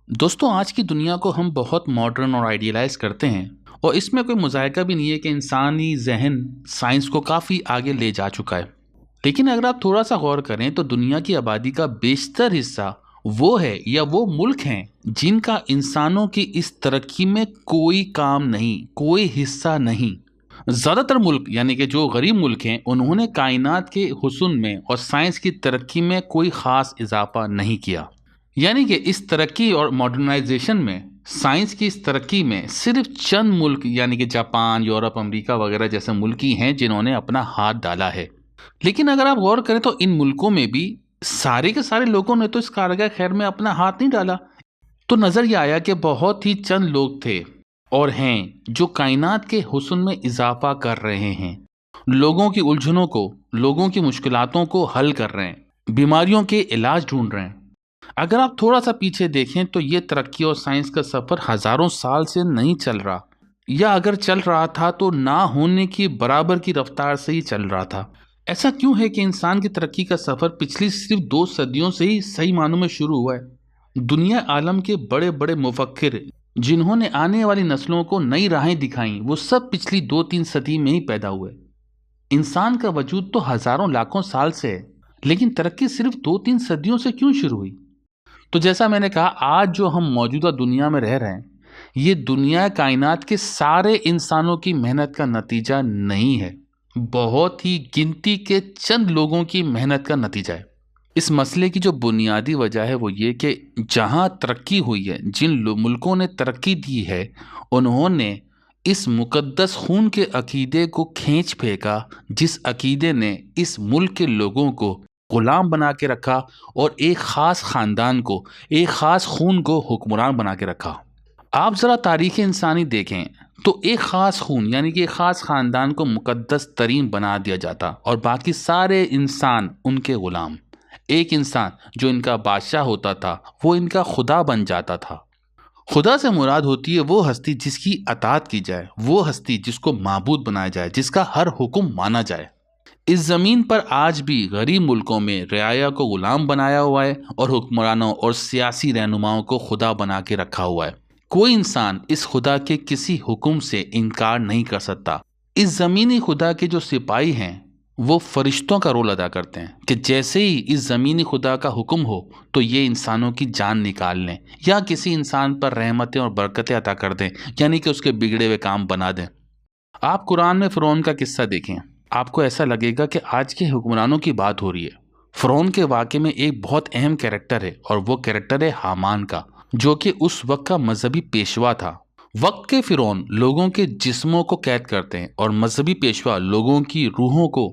دوستوں، آج کی دنیا کو ہم بہت ماڈرن اور آئیڈیلائز کرتے ہیں، اور اس میں کوئی مذائقہ بھی نہیں ہے کہ انسانی ذہن سائنس کو کافی آگے لے جا چکا ہے۔ لیکن اگر آپ تھوڑا سا غور کریں تو دنیا کی آبادی کا بیشتر حصہ وہ ہے یا وہ ملک ہیں جن کا انسانوں کی اس ترقی میں کوئی کام نہیں، کوئی حصہ نہیں۔ زیادہ تر ملک یعنی کہ جو غریب ملک ہیں، انہوں نے کائنات کے حسن میں اور سائنس کی ترقی میں کوئی خاص اضافہ نہیں کیا۔ یعنی کہ اس ترقی اور ماڈرنائزیشن میں، سائنس کی اس ترقی میں صرف چند ملک یعنی کہ جاپان، یورپ، امریکہ وغیرہ جیسے ملک ہی ہیں جنہوں نے اپنا ہاتھ ڈالا ہے۔ لیکن اگر آپ غور کریں تو ان ملکوں میں بھی سارے کے سارے لوگوں نے تو اس کارگہ خیر میں اپنا ہاتھ نہیں ڈالا۔ تو نظر یہ آیا کہ بہت ہی چند لوگ تھے اور ہیں جو کائنات کے حسن میں اضافہ کر رہے ہیں، لوگوں کی الجھنوں کو، لوگوں کی مشکلاتوں کو حل کر رہے ہیں، بیماریوں کے علاج ڈھونڈ رہے ہیں۔ اگر آپ تھوڑا سا پیچھے دیکھیں تو یہ ترقی اور سائنس کا سفر ہزاروں سال سے نہیں چل رہا، یا اگر چل رہا تھا تو نہ ہونے کی برابر کی رفتار سے ہی چل رہا تھا۔ ایسا کیوں ہے کہ انسان کی ترقی کا سفر پچھلی صرف 2 صدیوں سے ہی صحیح معنوں میں شروع ہوا ہے؟ دنیا عالم کے بڑے بڑے مفکر جنہوں نے آنے والی نسلوں کو نئی راہیں دکھائیں، وہ سب پچھلی 2-3 صدی میں ہی پیدا ہوئے۔ انسان کا وجود تو ہزاروں لاکھوں سال سے ہے، لیکن ترقی صرف 2-3 صدیوں سے کیوں شروع ہوئی؟ تو جیسا میں نے کہا، آج جو ہم موجودہ دنیا میں رہ رہے ہیں، یہ دنیا کائنات کے سارے انسانوں کی محنت کا نتیجہ نہیں ہے، بہت ہی گنتی کے چند لوگوں کی محنت کا نتیجہ ہے۔ اس مسئلے کی جو بنیادی وجہ ہے وہ یہ کہ جہاں ترقی ہوئی ہے، جن ملکوں نے ترقی دی ہے، انہوں نے اس مقدس خون کے عقیدے کو کھینچ پھینکا جس عقیدے نے اس ملک کے لوگوں کو غلام بنا کے رکھا اور ایک خاص خاندان کو، ایک خاص خون کو حکمران بنا کے رکھا۔ آپ ذرا تاریخ انسانی دیکھیں تو ایک خاص خون یعنی کہ ایک خاص خاندان کو مقدس ترین بنا دیا جاتا اور باقی سارے انسان ان کے غلام۔ ایک انسان جو ان کا بادشاہ ہوتا تھا وہ ان کا خدا بن جاتا تھا۔ خدا سے مراد ہوتی ہے وہ ہستی جس کی اطاعت کی جائے، وہ ہستی جس کو معبود بنایا جائے، جس کا ہر حکم مانا جائے۔ اس زمین پر آج بھی غریب ملکوں میں رعایا کو غلام بنایا ہوا ہے اور حکمرانوں اور سیاسی رہنماؤں کو خدا بنا کے رکھا ہوا ہے۔ کوئی انسان اس خدا کے کسی حکم سے انکار نہیں کر سکتا۔ اس زمینی خدا کے جو سپاہی ہیں وہ فرشتوں کا رول ادا کرتے ہیں کہ جیسے ہی اس زمینی خدا کا حکم ہو تو یہ انسانوں کی جان نکال لیں یا کسی انسان پر رحمتیں اور برکتیں عطا کر دیں، یعنی کہ اس کے بگڑے ہوئے کام بنا دیں۔ آپ قرآن میں فرعون کا قصہ دیکھیں، آپ کو ایسا لگے گا کہ آج کے حکمرانوں کی بات ہو رہی ہے۔ فرعون کے واقعے میں ایک بہت اہم کیریکٹر ہے اور وہ کیریکٹر ہے حامان کا، جو کہ اس وقت کا مذہبی پیشوا تھا۔ وقت کے فرعون لوگوں کے جسموں کو قید کرتے ہیں اور مذہبی پیشوا لوگوں کی روحوں کو۔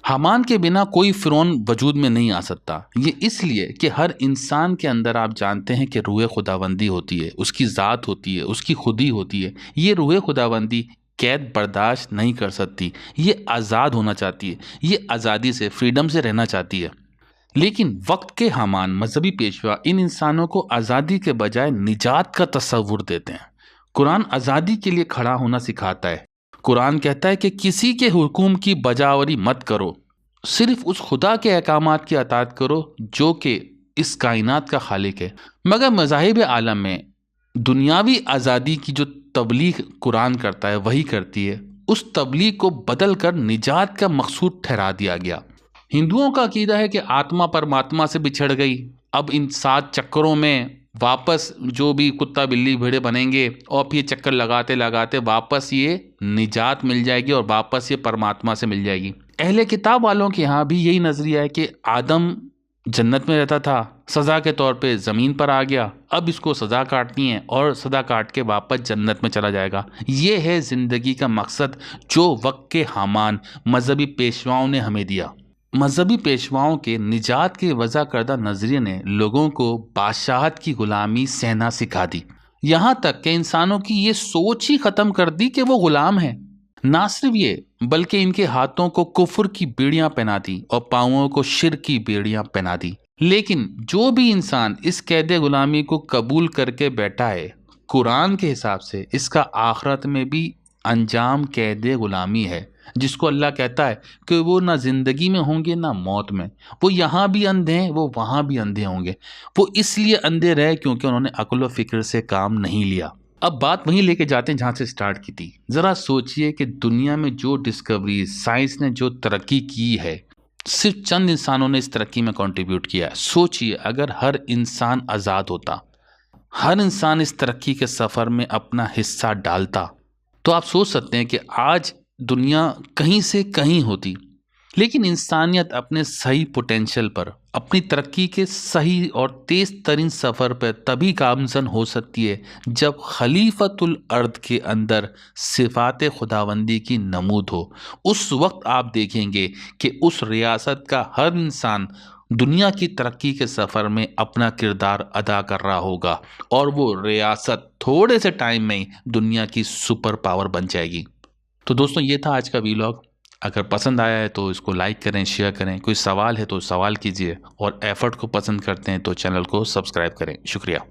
حامان کے بنا کوئی فرعون وجود میں نہیں آ سکتا۔ یہ اس لیے کہ ہر انسان کے اندر آپ جانتے ہیں کہ روح خداوندی ہوتی ہے، اس کی ذات ہوتی ہے، اس کی خودی ہوتی ہے۔ یہ روح خداوندی قید برداشت نہیں کر سکتی، یہ آزاد ہونا چاہتی ہے، یہ آزادی سے، فریڈم سے رہنا چاہتی ہے۔ لیکن وقت کے حامان مذہبی پیشوا ان انسانوں کو آزادی کے بجائے نجات کا تصور دیتے ہیں۔ قرآن آزادی کے لیے کھڑا ہونا سکھاتا ہے۔ قرآن کہتا ہے کہ کسی کے حکم کی بجاوری مت کرو، صرف اس خدا کے احکامات کی اطاعت کرو جو کہ اس کائنات کا خالق ہے۔ مگر مذاہب عالم میں دنیاوی آزادی کی جو تبلیغ قرآن کرتا ہے وہی کرتی ہے، اس تبلیغ کو بدل کر نجات کا مقصود ٹھہرا دیا گیا۔ ہندوؤں کا عقیدہ ہے کہ آتما پرماتما سے بچھڑ گئی، اب ان 7 چکروں میں واپس جو بھی کتا بلی بھیڑے بنیں گے اور پھر چکر لگاتے لگاتے واپس یہ نجات مل جائے گی اور واپس یہ پرماتما سے مل جائے گی۔ اہل کتاب والوں کے ہاں بھی یہی نظریہ ہے کہ آدم جنت میں رہتا تھا، سزا کے طور پہ زمین پر آ گیا، اب اس کو سزا کاٹنی ہے اور سزا کاٹ کے واپس جنت میں چلا جائے گا۔ یہ ہے زندگی کا مقصد جو وقت کے حامان مذہبی پیشواؤں نے ہمیں دیا۔ مذہبی پیشواؤں کے نجات کے وضع کردہ نظریے نے لوگوں کو بادشاہت کی غلامی سہنا سکھا دی، یہاں تک کہ انسانوں کی یہ سوچ ہی ختم کر دی کہ وہ غلام ہیں۔ نہ صرف یہ بلکہ ان کے ہاتھوں کو کفر کی بیڑیاں پہنا دی اور پاؤں کو شرک کی بیڑیاں پہنا دی۔ لیکن جو بھی انسان اس قید غلامی کو قبول کر کے بیٹھا ہے، قرآن کے حساب سے اس کا آخرت میں بھی انجام قید غلامی ہے۔ جس کو اللہ کہتا ہے کہ وہ نہ زندگی میں ہوں گے نہ موت میں، وہ یہاں بھی اندھے ہیں، وہ وہاں بھی اندھے ہوں گے۔ وہ اس لیے اندھے رہے کیونکہ انہوں نے عقل و فکر سے کام نہیں لیا۔ اب بات وہیں لے کے جاتے ہیں جہاں سے سٹارٹ کی تھی۔ ذرا سوچئے کہ دنیا میں جو ڈسکوری، سائنس نے جو ترقی کی ہے، صرف چند انسانوں نے اس ترقی میں کنٹریبیوٹ کیا ہے۔ سوچئے اگر ہر انسان آزاد ہوتا، ہر انسان اس ترقی کے سفر میں اپنا حصہ ڈالتا، تو آپ سوچ سکتے ہیں کہ آج دنیا کہیں سے کہیں ہوتی۔ لیکن انسانیت اپنے صحیح پوٹینشل پر، اپنی ترقی کے صحیح اور تیز ترین سفر پر تبھی گامزن ہو سکتی ہے جب خلیفۃ الارض کے اندر صفات خداوندی کی نمود ہو۔ اس وقت آپ دیکھیں گے کہ اس ریاست کا ہر انسان دنیا کی ترقی کے سفر میں اپنا کردار ادا کر رہا ہوگا، اور وہ ریاست تھوڑے سے ٹائم میں ہی دنیا کی سپر پاور بن جائے گی۔ تو دوستوں، یہ تھا آج کا ویلاگ۔ اگر پسند آیا ہے تو اس کو لائک کریں، شیئر کریں، کوئی سوال ہے تو سوال کیجیے، اور ایفرٹ کو پسند کرتے ہیں تو چینل کو سبسکرائب کریں۔ شکریہ۔